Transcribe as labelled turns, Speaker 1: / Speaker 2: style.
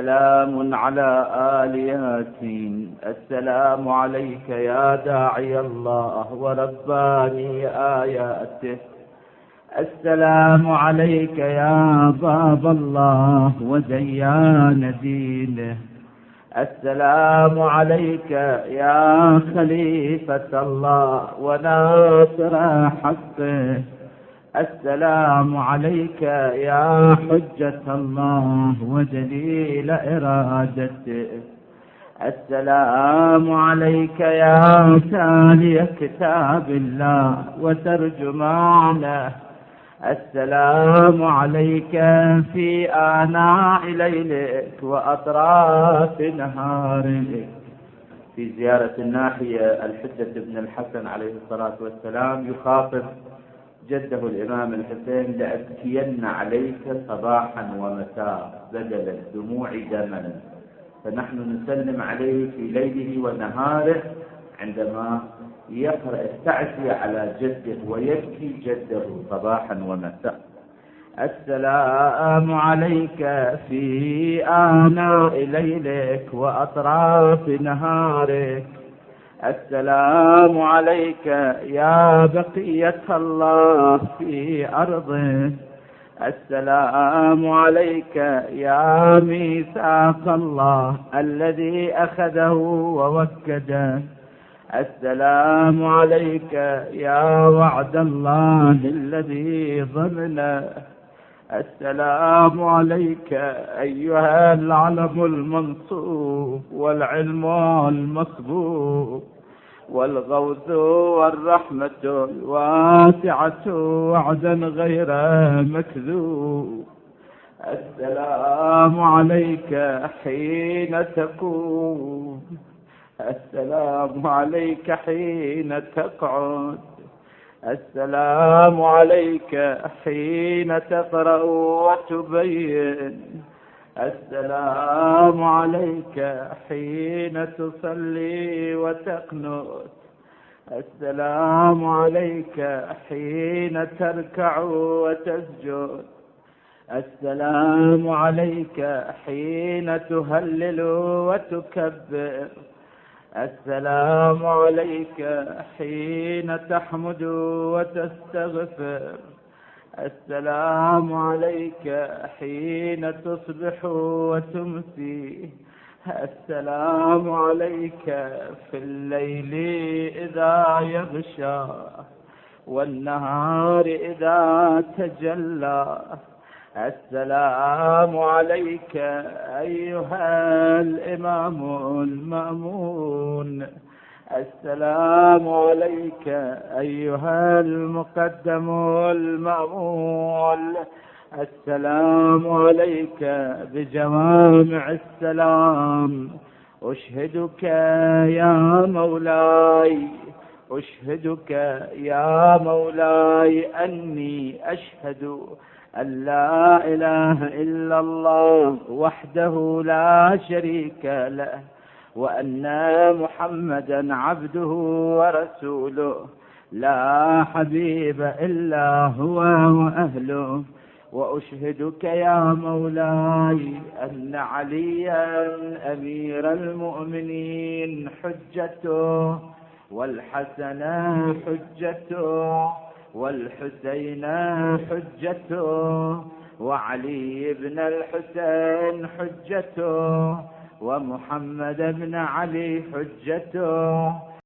Speaker 1: سلام على آل ياسين. السلام عليك يا داعي الله ورباني آياته. السلام عليك يا باب الله وزيان دينه. السلام عليك يا خليفة الله وناصر حقه. السلام عليك يا حجة الله ودليل إرادته. السلام عليك يا تالي كتاب الله وترجمانه. السلام عليك في آناء ليلك وأطراف نهارك. في زيارة الناحية الحجة بن الحسن عليه الصلاة والسلام يخاطب جده الإمام الحسين: لأبكين عليك صباحا ومساء بدل الدموع دمنا. فنحن نسلم عليه في ليله ونهاره عندما يقرأ التعزية على جده ويبكي جده صباحا ومساء. السلام عليك في آناء ليلك وأطراف نهارك. السلام عليك يا بقية الله في أرضه. السلام عليك يا ميثاق الله الذي أخذه ووكده. السلام عليك يا وعد الله الذي ضمنه. السلام عليك أيها العلم المنصوب والعلم المصبوب والغوث والرحمة الواسعة وعدا غير مكذوب. السلام عليك حين تقوم. السلام عليك حين تقعد. السلام عليك حين تقرأ وتبين. السلام عليك حين تصلي وتقنت. السلام عليك حين تركع وتسجد. السلام عليك حين تهلل وتكبر. السلام عليك حين تحمد وتستغفر. السلام عليك حين تصبح وتمسي. السلام عليك في الليل إذا يغشى والنهار إذا تجلى. السلام عليك أيها الإمام المأمون. السلام عليك أيها المقدم المأمول. السلام عليك بجوامع السلام. أشهدك يا مولاي، أشهدك يا مولاي أني أشهد أن لا إله إلا الله وحده لا شريك له، وأن محمدا عبده ورسوله لا حبيب إلا هو وأهله. وأشهدك يا مولاي أن عليا أمير المؤمنين حجته، والحسن حجته، والحسين حجته، وعلي بن الحسين حجته، ومحمد بن علي حجته.